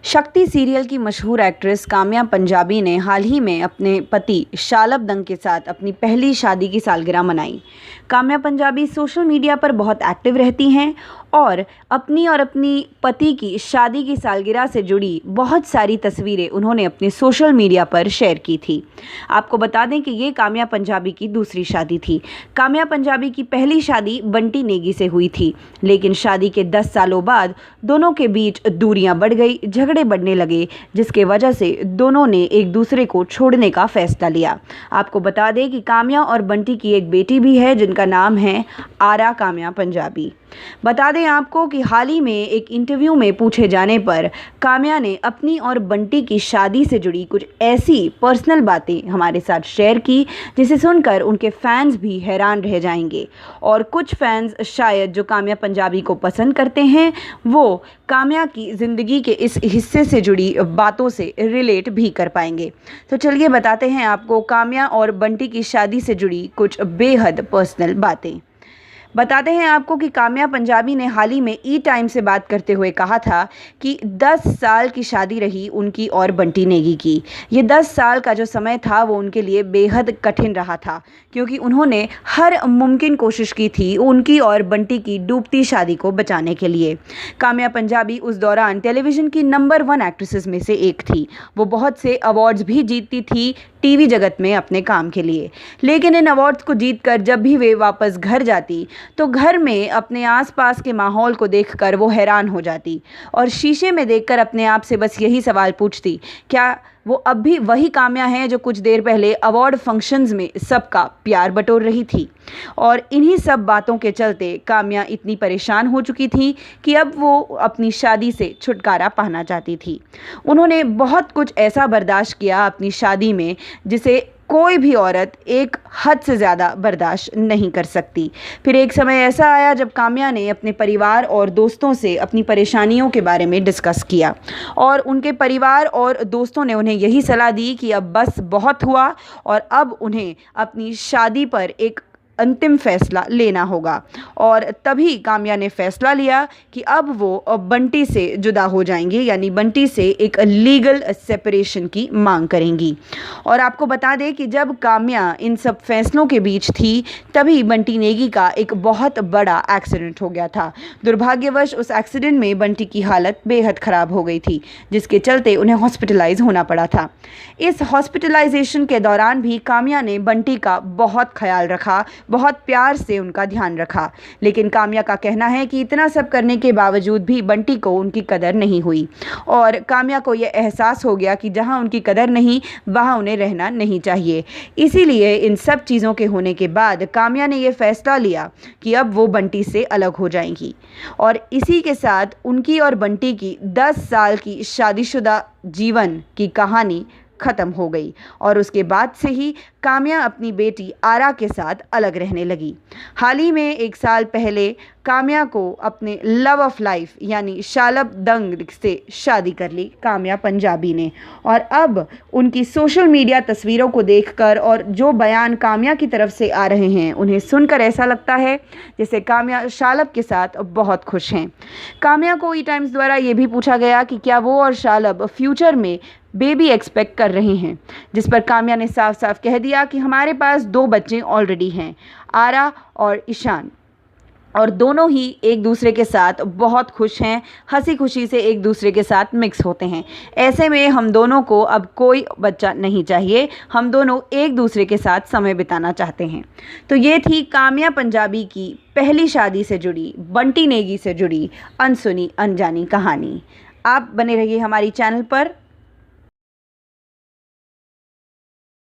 शक्ति सीरियल की मशहूर एक्ट्रेस काम्या पंजाबी ने हाल ही में अपने पति शालब दंग के साथ अपनी पहली शादी की सालगिरह मनाई। काम्या पंजाबी सोशल मीडिया पर बहुत एक्टिव रहती हैं और अपनी पति की शादी की सालगिरह से जुड़ी बहुत सारी तस्वीरें उन्होंने अपने सोशल मीडिया पर शेयर की थी। आपको बता दें कि ये काम्या पंजाबी की दूसरी शादी थी। काम्या पंजाबी की पहली शादी बंटी नेगी से हुई थी, लेकिन शादी के 10 सालों बाद दोनों के बीच दूरियां बढ़ गई, झगड़े बढ़ने लगे, जिसके वजह से दोनों ने एक दूसरे को छोड़ने का फैसला लिया। आपको बता दें कि काम्या और बंटी की एक बेटी भी है जिनका नाम है आरा काम्या पंजाबी। बता दें आपको कि हाल ही में एक इंटरव्यू में पूछे जाने पर काम्या ने अपनी और बंटी की शादी से जुड़ी कुछ ऐसी पर्सनल बातें हमारे साथ शेयर की जिसे सुनकर उनके फैंस भी हैरान रह जाएंगे। और कुछ फैंस शायद जो काम्या पंजाबी को पसंद करते हैं वो काम्या की ज़िंदगी के इस हिस्से से जुड़ी बातों से रिलेट भी कर पाएंगे। तो चलिए बताते हैं आपको काम्या और बंटी की शादी से जुड़ी कुछ बेहद पर्सनल बातें। बताते हैं आपको कि काम्या पंजाबी ने हाल ही में ई टाइम से बात करते हुए कहा था कि 10 साल की शादी रही उनकी और बंटी नेगी की। ये 10 साल का जो समय था वो उनके लिए बेहद कठिन रहा था, क्योंकि उन्होंने हर मुमकिन कोशिश की थी उनकी और बंटी की डूबती शादी को बचाने के लिए। काम्या पंजाबी उस दौरान टेलीविज़न की नंबर 1 एक्ट्रेसेस में से एक थी। वो बहुत से अवार्ड्स भी जीतती थी टीवी जगत में अपने काम के लिए, लेकिन इन अवार्ड्स को जीतकर जब भी वे वापस घर जाती तो घर में अपने आसपास के माहौल को देखकर वो हैरान हो जाती और शीशे में देखकर अपने आप से बस यही सवाल पूछती, क्या वो अब भी वही काम्या है जो कुछ देर पहले अवार्ड फंक्शंस में सबका प्यार बटोर रही थी। और इन्हीं सब बातों के चलते काम्या इतनी परेशान हो चुकी थी कि अब वो अपनी शादी से छुटकारा पाना चाहती थी। उन्होंने बहुत कुछ ऐसा बर्दाश्त किया अपनी शादी में जिसे कोई भी औरत एक हद से ज़्यादा बर्दाश्त नहीं कर सकती। फिर एक समय ऐसा आया जब काम्या ने अपने परिवार और दोस्तों से अपनी परेशानियों के बारे में डिस्कस किया और उनके परिवार और दोस्तों ने उन्हें यही सलाह दी कि अब बस बहुत हुआ और अब उन्हें अपनी शादी पर एक अंतिम फैसला लेना होगा। और तभी काम्या ने फैसला लिया कि अब वो बंटी से जुदा हो जाएंगी, यानी बंटी से एक लीगल सेपरेशन की मांग करेंगी। और आपको बता दें कि जब काम्या इन सब फैसलों के बीच थी तभी बंटी नेगी का एक बहुत बड़ा एक्सीडेंट हो गया था। दुर्भाग्यवश उस एक्सीडेंट में बंटी की हालत बेहद ख़राब हो गई थी, जिसके चलते उन्हें हॉस्पिटलाइज होना पड़ा था। इस हॉस्पिटलाइजेशन के दौरान भी काम्या ने बंटी का बहुत ख्याल रखा, बहुत प्यार से उनका ध्यान रखा। लेकिन काम्या का कहना है कि इतना सब करने के बावजूद भी बंटी को उनकी कदर नहीं हुई और काम्या को यह एहसास हो गया कि जहां उनकी कदर नहीं वहां उन्हें रहना नहीं चाहिए। इसीलिए इन सब चीज़ों के होने के बाद काम्या ने यह फैसला लिया कि अब वो बंटी से अलग हो जाएंगी। और इसी के साथ उनकी और बंटी की 10 साल की शादीशुदा जीवन की कहानी ख़त्म हो गई और उसके बाद से ही काम्या अपनी बेटी आरा के साथ अलग रहने लगी। हाल ही में 1 साल पहले काम्या को अपने लव ऑफ लाइफ यानी शालब दंग से शादी कर ली काम्या पंजाबी ने। और अब उनकी सोशल मीडिया तस्वीरों को देखकर और जो बयान काम्या की तरफ से आ रहे हैं उन्हें सुनकर ऐसा लगता है जैसे काम्या शालब के साथ बहुत खुश हैं। काम्या को ई टाइम्स द्वारा ये भी पूछा गया कि क्या वो और शालब फ्यूचर में बेबी एक्सपेक्ट कर रहे हैं, जिस पर काम्या ने साफ साफ कह दिया कि हमारे पास 2 बच्चे ऑलरेडी हैं, आरा और ईशान, और दोनों ही एक दूसरे के साथ बहुत खुश हैं, हंसी खुशी से एक दूसरे के साथ मिक्स होते हैं। ऐसे में हम दोनों को अब कोई बच्चा नहीं चाहिए, हम दोनों एक दूसरे के साथ समय बिताना चाहते हैं। तो ये थी काम्या पंजाबी की पहली शादी से जुड़ी, बंटी नेगी से जुड़ी अनसुनी अनजानी कहानी। आप बने रहिए हमारी चैनल पर।